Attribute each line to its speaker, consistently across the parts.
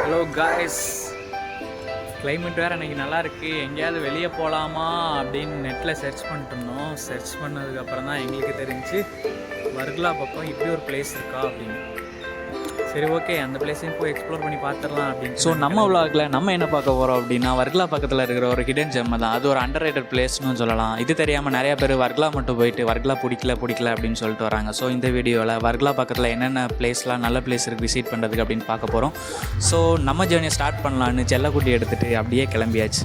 Speaker 1: Hello guys, climate வேறு அன்றைக்கி நல்லாயிருக்கு. எங்கேயாவது வெளியே போகலாமா அப்படின்னு நெட்டில் சர்ச் பண்ணிட்டு இருந்தோம். சர்ச் பண்ணதுக்கப்புறம் தான் எங்களுக்கு தெரிஞ்சு வர்கலா பக்கம் இப்படி ஒரு பிளேஸ் இருக்கா அப்படின்னு. சரி, ஓகே, அந்த பிளேஸையும் போய் எக்ஸ்ப்ளோர் பண்ணி பார்த்துடலாம் அப்படின்னு. ஸோ நம்ம விளாகில் நம்ம என்ன பார்க்க போகிறோம் அப்படின்னா, வர்கலா பக்கத்தில் இருக்கிற ஒரு ஹிடன் ஜெம் தான். அது ஒரு அண்டர் ரேட்டட் பிளேஸ்னு சொல்லலாம். இது தெரியாமல் நிறையா பேர் வர்கலா மட்டும் போயிட்டு வர்கலா பிடிக்கல அப்படின்னு சொல்லிட்டு வராங்க. ஸோ இந்த வீடியோவில் வர்கலா பக்கத்தில் என்னென்ன பிளேஸ்லாம் நல்ல பிளேஸ் இருக்குது விசிட் பண்ணுறதுக்கு அப்படின்னு பார்க்க போகிறோம். ஸோ நம்ம ஜேர்னியை ஸ்டார்ட் பண்ணலான்னு செல்லக்குட்டி எடுத்துகிட்டு அப்படியே கிளம்பியாச்சு.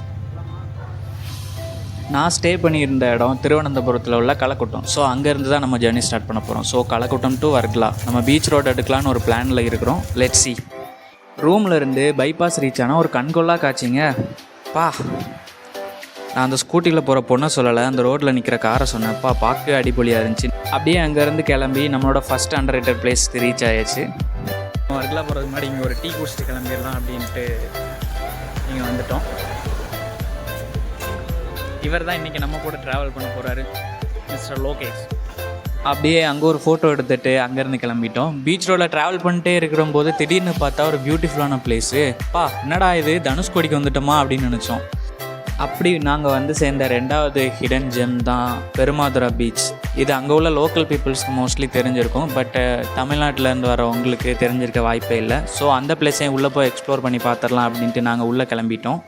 Speaker 1: நான் ஸ்டே பண்ணியிருந்த இடம் திருவனந்தபுரத்தில் உள்ள கலக்குட்டம். ஸோ அங்கேருந்து தான் நம்ம ஜேர்னி ஸ்டார்ட் பண்ண போகிறோம். ஸோ கலக்குட்டம் டு வர்கலா நம்ம பீச் ரோடு எடுக்கலான்னு ஒரு பிளானில் இருக்கிறோம். Let's see. ரூமில் இருந்து பைபாஸ் ரீச் ஆனால் ஒரு கண்கொள்ளா காட்சிங்க. நான் அந்த ஸ்கூட்டியில் போகிற பொண்ணை சொல்லலை, அந்த ரோட்டில் நிற்கிற காரை சொன்னேன்ப்பா, பார்க்கவே அடிப்பொலியாக இருந்துச்சு. அப்படியே அங்கேருந்து கிளம்பி நம்மளோட ஃபஸ்ட் அண்டர் ரேட்டட் பிளேஸ்க்கு ரீச் ஆயாச்சு. வர்கலா போகிறதுக்கு முன்னாடி இங்கே ஒரு டீ குடிச்சிட்டு கிளம்பிடலாம் அப்படின்ட்டு இங்கே வந்துட்டோம். இவர் தான் இன்றைக்கி நம்ம கூட ட்ராவல் பண்ண போகிறாரு, மிஸ்டர் லோகேஷ். அப்படியே அங்கே ஒரு ஃபோட்டோ எடுத்துகிட்டு அங்கேருந்து கிளம்பிட்டோம். பீச் ரோடில் ட்ராவல் பண்ணிட்டே இருக்கிறபோது திடீர்னு பார்த்தா ஒரு பியூட்டிஃபுல்லான பிளேஸு. என்னடா இது, தனுஷ்கோடிக்கு வந்துட்டோமா அப்படின்னு நினச்சோம். அப்படி நாங்கள் வந்து சேர்ந்த ரெண்டாவது ஹிடன் ஜெம் தான் பெருமாதுரா பீச். இது அங்கே உள்ள லோக்கல் பீப்புள்ஸ்க்கு மோஸ்ட்லி தெரிஞ்சிருக்கும், பட் தமிழ்நாட்டிலேருந்து வரவங்களுக்கு தெரிஞ்சிருக்க வாய்ப்பே இல்லை. ஸோ அந்த பிளேஸையும் உள்ளே போய் எக்ஸ்ப்ளோர் பண்ணி பார்த்துடலாம் அப்படின்ட்டு நாங்கள் உள்ளே கிளம்பிட்டோம்.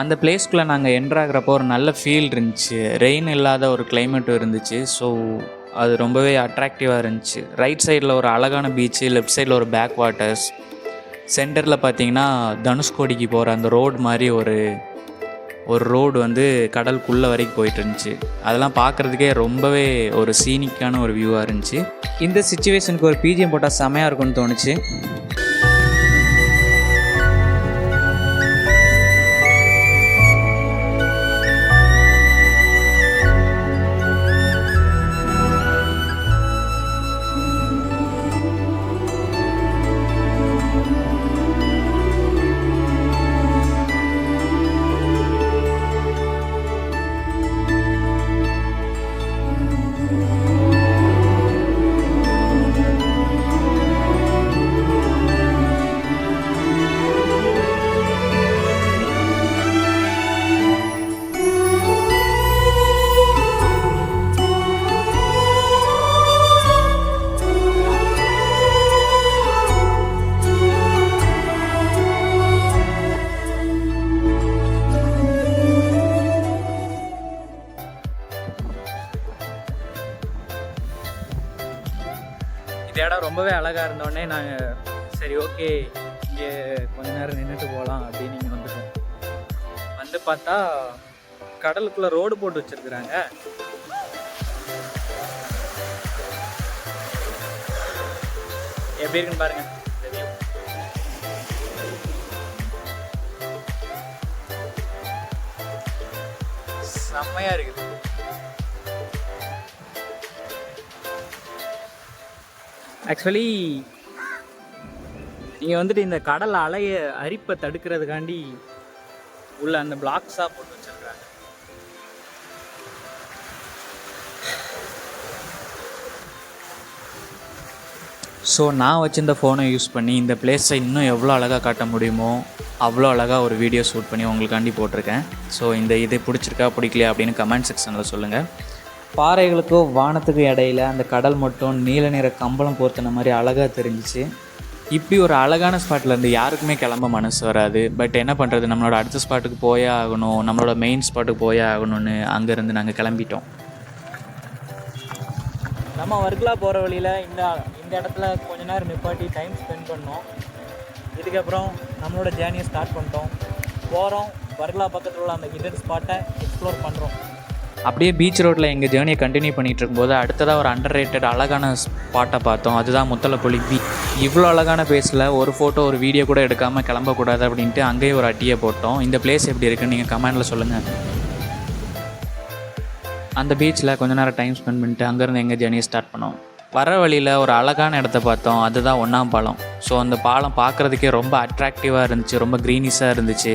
Speaker 1: அந்த பிளேஸ்க்குள்ளே நாங்கள் என்ட்ராகிறப்போ ஒரு நல்ல ஃபீல் இருந்துச்சு. ரெயின் இல்லாத ஒரு கிளைமேட்டும் இருந்துச்சு. ஸோ அது ரொம்பவே அட்ராக்டிவாக இருந்துச்சு. ரைட் சைடில் ஒரு அழகான பீச்சு, லெஃப்ட் சைடில் ஒரு பேக் வாட்டர்ஸ், சென்டரில் பார்த்தீங்கன்னா தனுஷ்கோடிக்கு போகிற அந்த ரோடு மாதிரி ஒரு ரோடு வந்து கடலுக்குள்ளே வரைக்கும் போயிட்டு இருந்துச்சு. அதெல்லாம் பார்க்குறதுக்கே ரொம்பவே ஒரு சீனிக்கான ஒரு வியூவாக இருந்துச்சு. இந்த சிச்சுவேஷனுக்கு ஒரு பிஜிஎம் போட்டால் செமையாக இருக்கும்னு தோணுச்சு. இந்த இடம் ரொம்பவே அழகாக இருந்தோடனே நாங்கள் சரி, ஓகே, இங்கே கொஞ்ச நேரம் நின்றுட்டு போகலாம் அப்படின்னு இங்கே வந்துட்டோம். வந்து பார்த்தா கடலுக்குள்ளே ரோடு போட்டு வச்சுருக்குறாங்க. எப்படி இருக்குன்னு பாருங்கள். செம்மையாக இருக்குது. ஆக்சுவலி நீங்கள் வந்துட்டு இந்த கடல் அலைய அரிப்பை தடுக்கிறதுக்காண்டி உள்ள அந்த பிளாக்ஸாக போட்டு வச்சுருக்காங்க. ஸோ நான் வச்சுருந்த ஃபோனை யூஸ் பண்ணி இந்த பிளேஸை இன்னும் எவ்வளோ அழகாக காட்ட முடியுமோ அவ்வளோ அழகாக ஒரு வீடியோ ஷூட் பண்ணி உங்களுக்காண்டி போட்டிருக்கேன். ஸோ இது பிடிச்சிருக்கா பிடிக்கலையா அப்படின்னு கமெண்ட் செக்ஷனில் சொல்லுங்கள். பாறைகளுக்கும் வானத்துக்கும் இடையில அந்த கடல் மட்டும் நீல நிற கம்பளம் போர்த்தின மாதிரி அழகாக தெரிஞ்சிச்சு. இப்படி ஒரு அழகான ஸ்பாட்லேருந்து யாருக்குமே கிளம்ப மனசு வராது. பட் என்ன பண்ணுறது, நம்மளோட அடுத்த ஸ்பாட்டுக்கு போயே ஆகணும், நம்மளோட மெயின் ஸ்பாட்டுக்கு போயே ஆகணும்னு அங்கேருந்து நாங்கள் கிளம்பிட்டோம். நம்ம வர்கலா போகிற வழியில் இந்த இடத்துல கொஞ்ச நேரம் நிப்பாட்டி டைம் ஸ்பெண்ட் பண்ணோம். இதுக்கப்புறம் நம்மளோட ஜேர்னியை ஸ்டார்ட் பண்ணிட்டோம். போகிறோம், வர்கலா பக்கத்தில் உள்ள அந்த ஹிடன் ஸ்பாட்டை எக்ஸ்ப்ளோர் பண்ணுறோம். அப்படியே பீச் ரோட்டில் எங்கள் ஜேர்னியை கண்டினியூ பண்ணிகிட்டு இருக்கும்போது அடுத்ததாக ஒரு அண்டர் ரேட்டட் அழகான ஸ்பாட்டை பார்த்தோம். அதுதான் முத்தலப்பொலி பீச். இவ்வளோ அழகான பிளேஸில் ஒரு ஃபோட்டோ ஒரு வீடியோ கூட எடுக்காமல் கிளம்பக்கூடாது அப்படின்ட்டு அங்கேயே ஒரு அட்டியை போட்டோம். இந்த பிளேஸ் எப்படி இருக்குன்னு நீங்கள் கமெண்டில் சொல்லுங்கள். அந்த பீச்சில் கொஞ்ச நேரம் டைம் ஸ்பெண்ட் பண்ணிட்டு அங்கேருந்து எங்கள் ஜேர்னியை ஸ்டார்ட் பண்ணோம். வர வழியில் ஒரு அழகான இடத்த பார்த்தோம். அதுதான் ஒன்றாம் பாலம். ஸோ அந்த பாலம் பார்க்குறதுக்கே ரொம்ப அட்ராக்டிவாக இருந்துச்சு, ரொம்ப க்ரீனிஷாக இருந்துச்சு.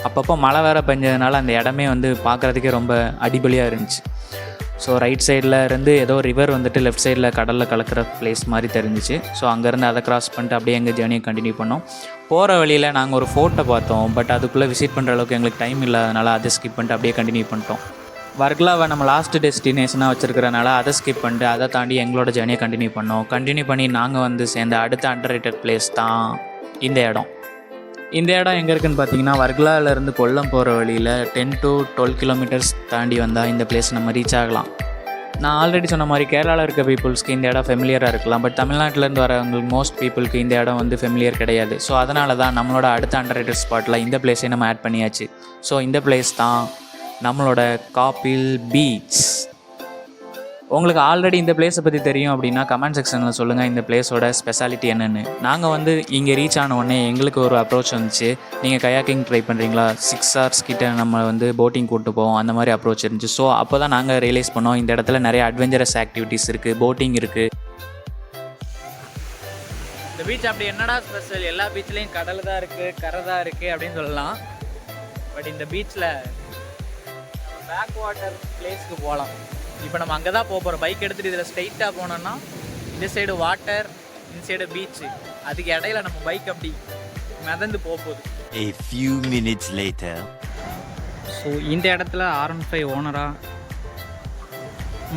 Speaker 1: அப்பப்போ மழை வேறு பெஞ்சதுனால அந்த இடமே வந்து பார்க்குறதுக்கே ரொம்ப அடிபொலியாக இருந்துச்சு. ஸோ ரைட் சைடில் இருந்து ஏதோ ரிவர் வந்துட்டு லெஃப்ட் சைடில் கடலில் கலக்கிற பிளேஸ் மாதிரி தெரிஞ்சிச்சு. ஸோ அங்கேருந்து அதை கிராஸ் பண்ணிட்டு அப்படியே எங்கள் ஜேர்னியை கண்டினியூ பண்ணோம். போகிற வழியில் நாங்கள் ஒரு ஃபோர்ட்டை பார்த்தோம். பட் அதுக்குள்ளே விசிட் பண்ணுற அளவுக்கு எங்களுக்கு டைம் இல்லாதனால அதை ஸ்கிப் பண்ணிட்டு அப்படியே கண்டினியூ பண்ணிட்டோம். வர்கலாவை நம்ம லாஸ்ட் டெஸ்டினேஷனாக வச்சுருக்கிறனால அதை ஸ்கிப் பண்ணிட்டு அதை தாண்டி எங்களோட ஜேர்னியை கண்டினியூ பண்ணி நாங்கள் வந்து சேர்ந்த அடுத்த அண்டர்ரேட்டட் பிளேஸ் தான் இந்த இடம். இந்த இடம் எங்கே இருக்குதுன்னு பார்த்தீங்கன்னா, வர்கலாவிலேருந்து கொல்லம் போகிற வழியில் 10 to 12 கிலோமீட்டர்ஸ் தாண்டி வந்தால் இந்த பிளேஸ் நம்ம ரீச் ஆகலாம். நான் ஆல்ரெடி சொன்ன மாதிரி கேரளாவில் இருக்க பீப்புள்ஸ்க்கு இந்த இடம் ஃபெமிலியராக இருக்கலாம். பட் தமிழ்நாட்டிலேருந்து வரவங்களுக்கு மோஸ்ட் பீப்புளுக்கு இந்த இடம் வந்து ஃபெமிலியர் கிடையாது. ஸோ அதனால தான் நம்மளோட அடுத்த அண்டர்ரேட்டட் ஸ்பாட்டில் இந்த பிளேஸை நம்ம ஆட் பண்ணியாச்சு. ஸோ இந்த பிளேஸ் தான் நம்மளோட காப்பில் பீச். உங்களுக்கு ஆல்ரெடி இந்த பிளேஸை பற்றி தெரியும் அப்படின்னா கமெண்ட் செக்ஷனில் சொல்லுங்கள் இந்த பிளேஸோட ஸ்பெஷாலிட்டி என்னென்னு. நாங்கள் வந்து இங்கே ரீச் ஆன உடனே எங்களுக்கு ஒரு அப்ரோச் வந்துச்சு, நீங்கள் கயாக்கிங் ட்ரை பண்ணுறீங்களா, 6 hours கிட்ட நம்ம வந்து போட்டிங் கூப்பிட்டு போவோம், அந்த மாதிரி அப்ரோச் இருந்துச்சு. ஸோ அப்போ தான் நாங்கள் ரியலைஸ் பண்ணோம் இந்த இடத்துல நிறைய அட்வென்ச்சரஸ் ஆக்டிவிட்டீஸ் இருக்குது, போட்டிங் இருக்குது. இந்த பீச் அப்படி என்னடா ஸ்பெஷல், எல்லா பீச்லேயும் கடல் தான் இருக்குது, கரை தான் இருக்குது அப்படின்னு சொல்லலாம். பட் இந்த பீச்சில் பேக் வாட்டர் பிளேஸ்க்கு போகலாம். இப்போ நம்ம அங்கே தான் போகிறோம். பைக் எடுத்துகிட்டு இதில் ஸ்ட்ரைட்டாக போனோம்னா இந்த சைடு வாட்டர், இந்த சைடு பீச்சு, அதுக்கு இடையில நம்ம பைக் அப்படி மிதந்து போகுது.
Speaker 2: A few minutes later.
Speaker 1: So இந்த இடத்துல R15 ஓனராக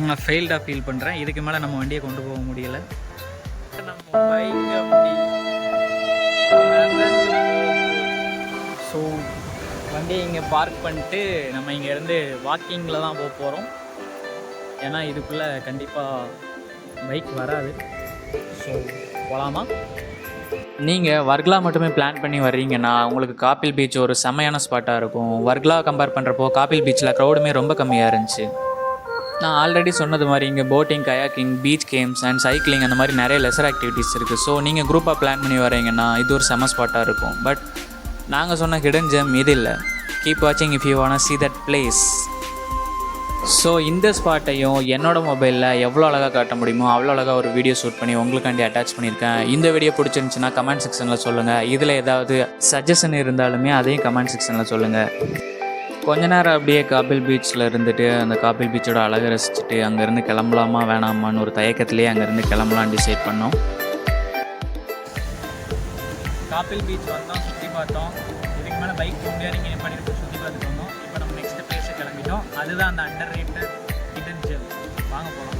Speaker 1: நான் ஃபெயில்டாக ஃபீல் பண்ணுறேன். இதுக்கு மேலே நம்ம வண்டியை கொண்டு போக முடியலை. நம்ம பைக் அப்படி ஸோ வண்டியை இங்கே பார்க் பண்ணிட்டு நம்ம இங்கேருந்து வாக்கிங்கில் தான் போக போகிறோம். ஏன்னா இதுக்குள்ளே கண்டிப்பாக பைக் வராது. ஸோ போகலாமா? நீங்கள் வர்கலா மட்டுமே பிளான் பண்ணி வர்றீங்கன்னா உங்களுக்கு காப்பில் பீச் ஒரு செம்மையான ஸ்பாட்டாக இருக்கும். வர்கலா கம்பேர் பண்ணுறப்போ காப்பில் பீச்சில் க்ரௌடுமே ரொம்ப கம்மியாக இருந்துச்சு. நான் ஆல்ரெடி சொன்னது மாதிரி இங்கே boating, kayaking, beach games and cycling அந்த மாதிரி நிறைய லெசர் ஆக்டிவிட்டீஸ் இருக்குது. ஸோ நீங்கள் குரூப்பாக பிளான் பண்ணி வரீங்கன்னா இது ஒரு செம்ம ஸ்பாட்டாக இருக்கும். பட் நாங்கள் சொன்ன ஹிடன் ஜெம் இது இல்லை. கீப் வாட்சிங் if you want see that place. So இந்த ஸ்பாட்டையும் என்னோடய மொபைலில் எவ்வளோ அழகாக காட்ட முடியுமோ அவ்வளோ அழகாக ஒரு வீடியோ ஷூட் பண்ணி உங்களுக்காண்டி அட்டாச் பண்ணியிருக்கேன். இந்த வீடியோ பிடிச்சிருந்துச்சுன்னா கமெண்ட் செக்ஷனில் சொல்லுங்கள். இதில் ஏதாவது சஜஷன் இருந்தாலுமே அதையும் கமெண்ட் செக்ஷனில் சொல்லுங்கள். கொஞ்ச நேரம் அப்படியே காப்பில் பீச்சில் இருந்துட்டு அந்த காப்பில் பீச்சோட அழகை ரசிச்சுட்டு அங்கேருந்து கிளம்பலாமா வேணாமான்னு ஒரு தயக்கத்துலேயே அங்கேருந்து கிளம்பலான்னு டிசைட் பண்ணோம். காப்பில் பீச் வந்தோம், சுற்றி பார்த்தோம். இதுக்கு மேலே பைக் முடியாது, நீங்கள் பண்ணிட்டு சுற்றி பார்த்துட்டு வந்தோம். இப்போ நம்ம நெக்ஸ்ட் பிளேஸை கிளம்பிட்டோம். அதுதான் அந்த அண்டர்ரேட்டட் ஹிடன் ஜெம். வாங்க போகலாம்.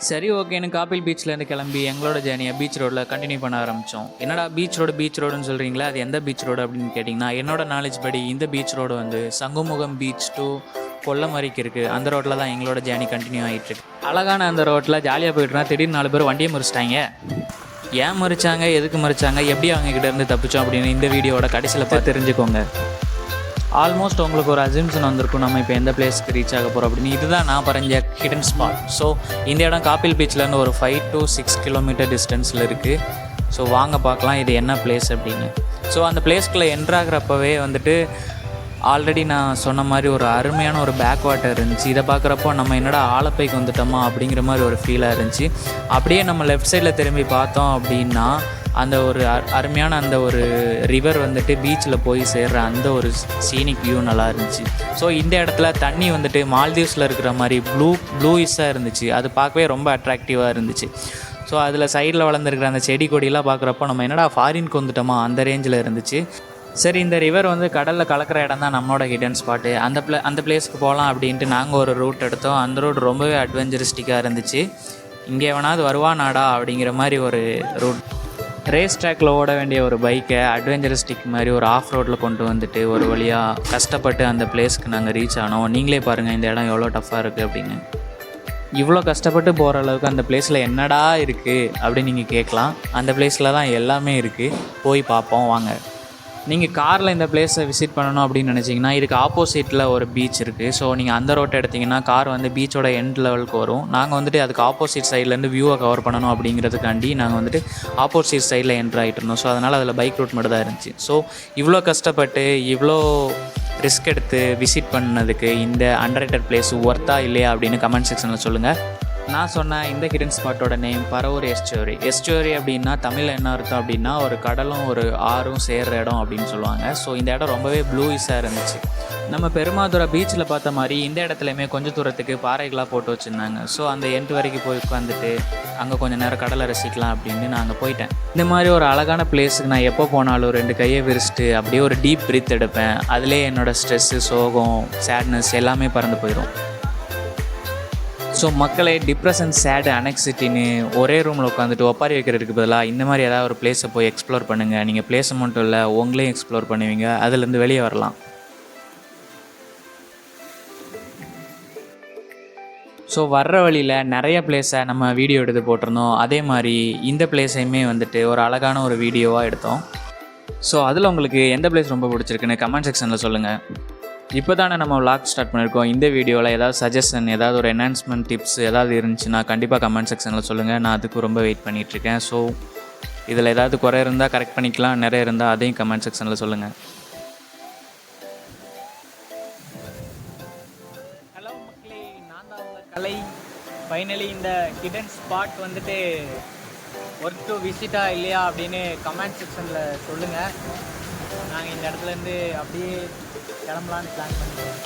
Speaker 1: சரி, ஓகேன்னு காப்பில் பீச்லேருந்து கிளம்பி எங்களோட ஜேர்னியை பீச் ரோடில் கண்டினியூ பண்ண ஆரம்பித்தோம். என்னடா பீச் ரோடுன்னு சொல்கிறீங்களா, அது எந்த பீச் ரோடு அப்படின்னு கேட்டிங்கன்னா, என்னோட நாலேஜ் படி இந்த பீச் ரோடு வந்து சங்குமுகம் பீச் டு கொல்லம் வரைக்கும் இருக்குது. அந்த ரோட்டில் தான் எங்களோட ஜேர்னி கண்டினியூ ஆகிட்டுருக்கு. அழகான அந்த ரோட்டில் ஜாலியாக போய்ட்டுனா திடீர்னு 4 பேர் வண்டியை முறிச்சிட்டாங்க. ஏன் மறிச்சாங்க, எதுக்கு மறிச்சாங்க, எப்படி அவங்கக்கிட்ட இருந்து தப்பிச்சோம் அப்படின்னு இந்த வீடியோட கடைசியில் பார்த்து தெரிஞ்சுக்கோங்க. ஆல்மோஸ்ட் உங்களுக்கு ஒரு அசம்ஷன் வந்திருக்கும் நம்ம இப்போ எந்த பிளேஸ்க்கு ரீச் ஆக போகிறோம் அப்படின்னு. இதுதான் நான் பறஞ்ச ஹிடன் ஸ்பாட். ஸோ இந்த இடம் காப்பில் பீச்லேருந்து ஒரு 5 to 6 கிலோமீட்டர் டிஸ்டன்ஸில் இருக்குது. ஸோ வாங்க பார்க்கலாம் இது என்ன பிளேஸ் அப்படின்னு. ஸோ அந்த பிளேஸ்க்குள்ளே என்ட்ராகிறப்பவே வந்துட்டு ஆல்ரெடி நான் சொன்ன மாதிரி ஒரு அருமையான ஒரு பேக் வாட்டர் இருந்துச்சு. இதை பார்க்குறப்போ நம்ம என்னடா ஆலப்பைக்கு வந்துட்டோமா அப்படிங்கிற மாதிரி ஒரு ஃபீலாக இருந்துச்சு. அப்படியே நம்ம லெஃப்ட் சைடில் திரும்பி பார்த்தோம் அப்படின்னா அந்த ஒரு அருமையான அந்த ஒரு ரிவர் வந்துட்டு பீச்சில் போய் சேர்ற அந்த ஒரு சீனிக் வியூ நல்லா இருந்துச்சு. ஸோ இந்த இடத்துல தண்ணி வந்துட்டு மால்தீவ்ஸில் இருக்கிற மாதிரி ப்ளூயிஸாக இருந்துச்சு. அது பார்க்கவே ரொம்ப அட்ராக்டிவாக இருந்துச்சு. ஸோ அதில் சைடில் வளர்ந்துருக்கிற அந்த செடி கொடியெல்லாம் பார்க்குறப்போ நம்ம என்னடா ஃபாரினுக்கு வந்துட்டோமா அந்த ரேஞ்சில் இருந்துச்சு. சரி, இந்த ரிவர் வந்து கடலில் கலக்கிற இடம் தான் நம்மளோட ஹிடன் ஸ்பாட்டு. அந்த பிளேஸ்க்கு போகலாம் அப்படின்ட்டு நாங்கள் ஒரு ரூட் எடுத்தோம். அந்த ரூட் ரொம்பவே அட்வென்ச்சரிஸ்டிக்காக இருந்துச்சு. இங்கே வேணாவது வருவானாடா அப்படிங்கிற மாதிரி ஒரு ரூட். ரேஸ் ட்ராக்கில் ஓட வேண்டிய ஒரு பைக்கை அட்வென்ச்சரிஸ்டிக் மாதிரி ஒரு ஆஃப் ரோட்டில் கொண்டு வந்துட்டு ஒரு வழியாக கஷ்டப்பட்டு அந்த பிளேஸ்க்கு நாங்கள் ரீச் ஆனோம். நீங்களே பாருங்கள் இந்த இடம் எவ்வளோ டஃப்பாக இருக்குது அப்படின்னு. இவ்வளோ கஷ்டப்பட்டு போகிற அளவுக்கு அந்த பிளேஸில் என்னடா இருக்குது அப்படின்னு நீங்கள் கேட்கலாம். அந்த பிளேஸில் தான் எல்லாமே இருக்குது. போய் பார்ப்போம் வாங்க. நீங்கள் காரில் இந்த பிளேஸை விசிட் பண்ணணும் அப்படின்னு நினச்சிங்கன்னா இதுக்கு ஆப்போசிட்டில் ஒரு பீச் இருக்குது. ஸோ நீங்கள் அந்த ரோட்டை எடுத்திங்கன்னா கார் வந்து பீச்சோட எண்ட் லெவலுக்கு வரும். நாங்கள் வந்துட்டு அதுக்கு ஆப்போசிட் சைட்லேருந்து வியூவை கவர் பண்ணணும் அப்படிங்கிறதுக்காண்டி நாங்கள் வந்துட்டு ஆப்போசிட் சைடில் என்ட்ரு ஆகிட்டு இருந்தோம். ஸோ அதனால் அதில் பைக் ரூட் மட்டும் தான் இருந்துச்சு. ஸோ இவ்வளோ கஷ்டப்பட்டு இவ்வளோ ரிஸ்க் எடுத்து விசிட் பண்ணதுக்கு இந்த அண்டர்ரேட்டட் பிளேஸ் ஒர்த்தா இல்லையா அப்படின்னு கமெண்ட் செக்ஷனில் சொல்லுங்கள். நான் சொன்ன இந்த ஹிடன் ஸ்பாட்டோட நேம் பரவூர் எஸ்டோரி. எஸ்டோரி அப்படின்னா தமிழில் என்ன அர்த்தம் அப்படின்னா ஒரு கடலும் ஒரு ஆறும் சேர்ற இடம் அப்படின்னு சொல்லுவாங்க. ஸோ இந்த இடம் ரொம்பவே ப்ளூயிஸாக இருந்துச்சு. நம்ம பெருமாதுரை பீச்சில் பார்த்த மாதிரி இந்த இடத்துலையுமே கொஞ்சம் தூரத்துக்கு பாறைகளாக போட்டு வச்சுருந்தாங்க. ஸோ அந்த எண்டு வரைக்கும் போய் உட்காந்துட்டு அங்கே கொஞ்சம் நேரம் கடலை ரசிக்கலாம் அப்படின்னு நான் அங்கே போயிட்டேன். இந்த மாதிரி ஒரு அழகான பிளேஸுக்கு நான் எப்போ போனாலும் 2 கையை விரிச்சிட்டு அப்படியே ஒரு டீப் பிரீத் எடுப்பேன். அதிலே என்னோடய ஸ்ட்ரெஸ்ஸு, சோகம், சேட்னஸ் எல்லாமே பறந்து போயிடும். ஸோ மக்களே, டிப்ரெஷன், சேடு, அனெக்சிட்டின்னு ஒரே ரூமில் உட்காந்துட்டு ஒப்பாரி வைக்கிறதுக்கு பதிலாக இந்த மாதிரி ஏதாவது ஒரு பிளேஸை போய் எக்ஸ்ப்ளோர் பண்ணுங்கள். நீங்கள் பிளேஸை மட்டும் இல்லை, உங்களையும் எக்ஸ்ப்ளோர் பண்ணுவீங்க, அதுலேருந்து வெளியே வரலாம். ஸோ வர்ற வழியில் நிறைய பிளேஸை நம்ம வீடியோ எடுத்து போட்டிருந்தோம். அதே மாதிரி இந்த பிளேஸையுமே வந்துட்டு ஒரு அழகான ஒரு வீடியோவாக எடுத்தோம். ஸோ அதில் உங்களுக்கு எந்த பிளேஸ் ரொம்ப பிடிச்சிருக்குன்னு கமெண்ட் செக்ஷனில் சொல்லுங்கள். இப்போ தானே நம்ம vlog ஸ்டார்ட் பண்ணியிருக்கோம். இந்த வீடியோவில் ஏதாவது சஜஷன், ஏதாவது ஒரு என்ஹான்ஸ்மெண்ட் டிப்ஸ் ஏதாவது இருந்துச்சுன்னா கண்டிப்பாக கமெண்ட் செக்ஷனில் சொல்லுங்கள். நான் அதுக்கு ரொம்ப வெயிட் பண்ணிகிட்ருக்கேன். ஸோ இதில் ஏதாவது குறை இருந்தால் கரெக்ட் பண்ணிக்கலாம், நிறைய இருந்தால் அதையும் கமெண்ட் செக்ஷனில் சொல்லுங்கள். ஹலோ மக்களே, நான் தான் உங்கள் கலை. ஃபைனலி இந்த ஹிடன் ஸ்பாட் வந்துட்டு ஒர்க் டு விசிட்டா இல்லையா அப்படின்னு கமெண்ட் செக்ஷனில் சொல்லுங்கள். நாங்கள் இந்த இடத்துலேருந்து அப்படியே கிளம்பலான்னு பிளான் பண்ணிடுவோம்.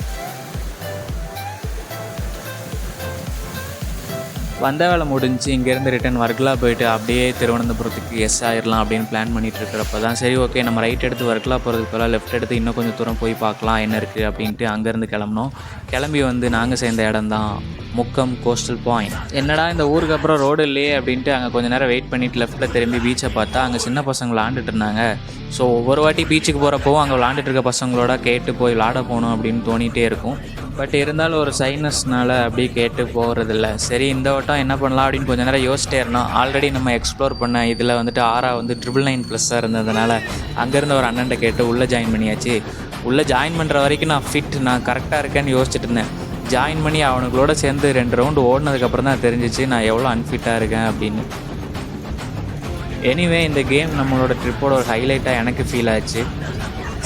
Speaker 1: வந்த வேலை முடிஞ்சு இங்கேருந்து ரிட்டன் வர்க்கலா போயிட்டு அப்படியே திருவனந்தபுரத்துக்கு ஆயிடலாம் அப்படின்னு பிளான் பண்ணிகிட்டு இருக்கிறப்ப தான் சரி ஓகே நம்ம ரைட் எடுத்து வர்க்கலா போகிறதுக்கு பதிலாக லெஃப்ட் எடுத்து இன்னும் கொஞ்சம் தூரம் போய் பார்க்கலாம் என்ன இருக்குது அப்படின்ட்டு அங்கேருந்து கிளம்பினோம். கிளம்பி வந்து நாங்கள் சேர்ந்த இடம் தான் முக்கம் கோஸ்டல் பாயிண்ட். என்னடா இந்த ஊருக்கு அப்புறம் ரோடு இல்லையே அப்படின்ட்டு அங்கே கொஞ்சம் நேரம் வெயிட் பண்ணிவிட்டு லெஃப்ட்டில் திரும்பி பீச்சை பார்த்தா அங்கே சின்ன பசங்க விளாண்டுட்டு இருந்தாங்க. ஸோ ஒவ்வொரு வாட்டி பீச்சுக்கு போகிறப்பவும் அங்கே விளாண்டுட்டு இருக்க பசங்களோட கேட்டு போய் விளாட போகணும் அப்படின்னு தோணிகிட்டே இருக்கும். பட் இருந்தாலும் ஒரு சைனஸ்னால் அப்படியே கேட்டு போகிறதில்ல. சரி இந்த வட்டம் என்ன பண்ணலாம் அப்படின்னு கொஞ்சம் நேரம் யோசிச்சிட்டே இருந்தோம். ஆல்ரெடி நம்ம எக்ஸ்ப்ளோர் பண்ண இதில் வந்துட்டு ஆரா வந்து 999+ இருந்ததுனால அங்கேருந்து ஒரு அண்ணன்ட்ட கேட்டு உள்ளே ஜாயின் பண்ணியாச்சு. உள்ளே ஜாயின் பண்ணுற வரைக்கும் நான் கரெக்டாக இருக்கேன்னு யோசிச்சுட்டு இருந்தேன். ஜாயின் பண்ணி அவனுங்களோட சேர்ந்து 2 ரவுண்டு ஓடினதுக்கப்புறம் தான் தெரிஞ்சிச்சு நான் எவ்வளோ அன்ஃபிட்டாக இருக்கேன் அப்படின்னு. எனிவே இந்த கேம் நம்மளோட ட்ரிப்போட ஒரு ஹைலைட்டாக எனக்கு ஃபீல் ஆச்சு.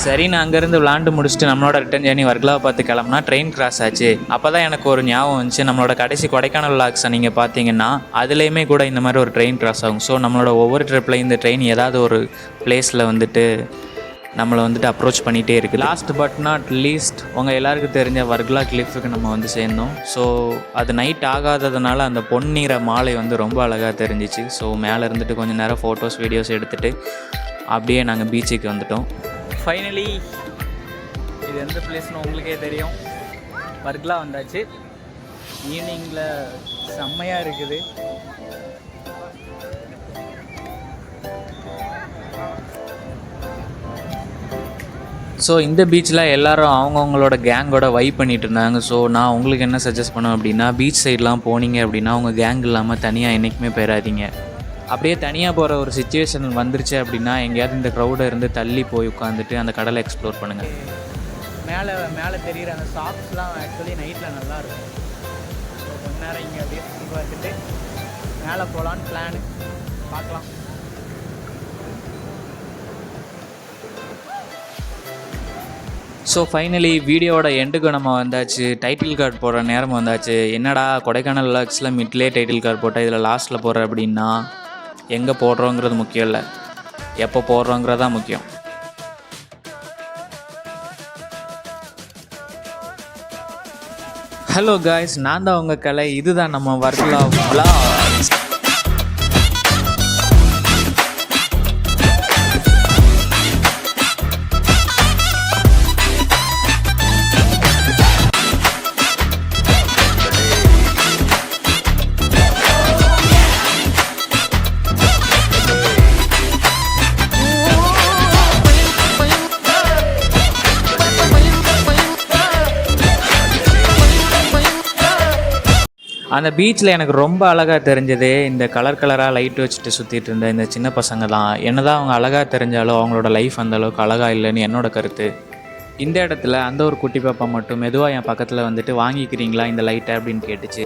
Speaker 1: சரி நான் அங்கேருந்து விளாண்டு முடிச்சுட்டு நம்மளோட ரிட்டன் ஜேர்னி வர்க்கலாவை பார்த்து கிளம்புனா ட்ரெயின் கிராஸ் ஆச்சு. அப்போ தான் எனக்கு ஒரு ஞாபகம் வந்துச்சு, நம்மளோட கடைசி கொடைக்கானல் vlogs நீங்கள் பார்த்தீங்கன்னா அதுலேயுமே கூட இந்த மாதிரி ஒரு ட்ரெயின் கிராஸ் ஆகும். ஸோ நம்மளோட ஒவ்வொரு ட்ரிப்லையும் இந்த ட்ரெயின் ஏதாவது ஒரு பிளேஸில் வந்துட்டு நம்மளை வந்துட்டு அப்ரோச் பண்ணிகிட்டே இருக்குது. லாஸ்ட் பட் நாட் லீஸ்ட் உங்கள் எல்லாருக்கும் தெரிஞ்ச வர்க்கலா கிளிஃபுக்கு நம்ம வந்து சேர்ந்தோம். ஸோ அது நைட் ஆகாததுனால அந்த பொன்னிற மாலை வந்து ரொம்ப அழகாக தெரிஞ்சிச்சு. ஸோ மேலே இருந்துட்டு கொஞ்சம் நேரம் ஃபோட்டோஸ் வீடியோஸ் எடுத்துகிட்டு அப்படியே நாங்கள் பீச்சுக்கு வந்துட்டோம். ஃபைனலி இது எந்த பிளேஸ்னு உங்களுக்கே தெரியும், வர்க்கலா வந்தாச்சு. ஈவினிங்கில் செம்மையாக இருக்குது. ஸோ இந்த பீச்சில் எல்லோரும் அவங்கவுங்களோட கேங்கோட வைப் பண்ணிகிட்டு இருந்தாங்க. ஸோ நான் உங்களுக்கு என்ன சஜஸ்ட் பண்ணுவேன் அப்படின்னா, பீச் சைட்லாம் போனீங்க அப்படின்னா உங்கள் கேங் இல்லாமல் தனியாக என்றைக்குமே போயிடாதீங்க. அப்படியே தனியாக போகிற ஒரு சிச்சுவேஷன் வந்துருச்சு அப்படின்னா எங்கேயாவது இந்த க்ரௌடை இருந்து தள்ளி போய் உட்காந்துட்டு அந்த கடலை எக்ஸ்ப்ளோர் பண்ணுங்கள். மேலே தெரிகிற அந்த ஷாப்ஸ்லாம் ஆக்சுவலி நைட்டில் நல்லாயிருக்கும். ஸோ கொஞ்ச நேரம் இங்கே அப்படியே சுற்றி பார்த்துட்டு மேலே போகலான்னு பிளானு, பார்க்கலாம். ஸோ ஃபைனலி வீடியோவோட எண்டுக்கு நம்ம வந்தாச்சு. டைட்டில் கார்டு போடுற நேரம் வந்தாச்சு. என்னடா கொடைக்கானல் vlogsல மிட்லேயே டைட்டில் கார்டு போட்டால் இதில் லாஸ்ட்டில் போடுற அப்படின்னா, எங்கே போடுறோங்கிறது முக்கியம் இல்லை, எப்போ போடுறோங்கிறதான் முக்கியம். ஹலோ காய்ஸ், நான் தான் உங்கள் கலை. இதுதான் நம்ம வர்க்கலா vlogs. அந்த பீச்சில் எனக்கு ரொம்ப அழகாக தெரிஞ்சது இந்த கலராக லைட் வச்சுட்டு சுற்றிட்டு இருந்த இந்த சின்ன பசங்க தான். என்ன தான் அவங்க அழகாக தெரிஞ்சாலும் அவங்களோட லைஃப் அந்தளவுக்கு அழகாக இல்லைன்னு என்னோட கருத்து. இந்த இடத்துல அந்த ஒரு குட்டி பாப்பா மட்டும் மெதுவாக என் பக்கத்தில் வந்துட்டு வாங்கிக்கிறீங்களா இந்த லைட்டை அப்படின்னு கேட்டுச்சு.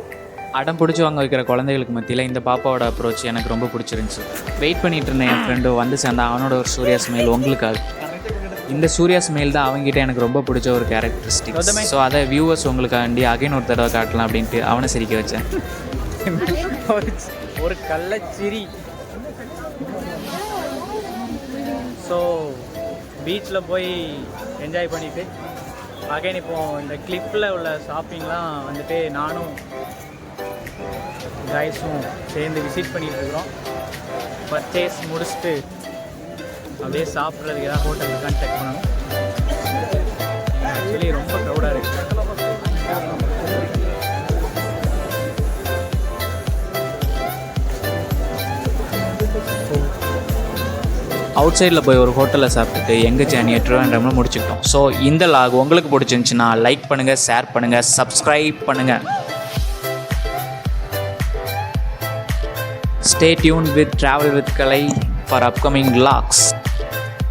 Speaker 1: அடம் பிடிச்சி வாங்க வைக்கிற குழந்தைகளுக்கு மத்தியில் இந்த பாப்பாவோட அப்ரோச் எனக்கு ரொம்ப பிடிச்சிருந்துச்சி. வெயிட் பண்ணிகிட்டு இருந்தேன் என் ஃப்ரெண்டு வந்து சேர்ந்தா அவனோட ஒரு சூர்யா ஸ்மைல் உங்களுக்காக. இந்த சூர்யா ஸ்மைல் தான் அவங்ககிட்ட எனக்கு ரொம்ப பிடிச்ச ஒரு கேரக்டரிஸ்டிக். ஸோ அதை வியூவர்ஸ் உங்களுக்காண்டி அகைன் ஒரு தடவை காட்டலாம் அப்படின்ட்டு அவனை சிரிக்க வச்சேன். ஒரு கள்ளச்சிரி. ஸோ பீச்சில் போய் என்ஜாய் பண்ணிவிட்டு அகைன் இப்போது இந்த கிளிப்பில் உள்ள ஷாப்பிங்லாம் வந்துட்டு நானும் கைஸும் சேர்ந்து விசிட் பண்ணிகிட்டு இருக்கிறோம். பர்ச்சேஸ் முடிச்சுட்டு அப்படியே சாப்பிட்றதுக்கு ஏதாவது ஹோட்டல் இருக்கான்னு செக் பண்ணணும். ஆக்சுவலி ரொம்ப க்ரௌடாக இருக்குது. அவுட் சைடில் போய் ஒரு ஹோட்டலில் சாப்பிட்டுட்டு எங்கள் ஜேர்னியை ட்ரிவாண்ட்ரமில் முடிச்சுக்கிட்டோம். ஸோ இந்த லாக் உங்களுக்கு பிடிச்சிருந்துச்சுன்னா லைக் பண்ணுங்கள், ஷேர் பண்ணுங்கள், சப்ஸ்கிரைப் பண்ணுங்கள். Stay tuned with Travel with Kalai for upcoming vlogs.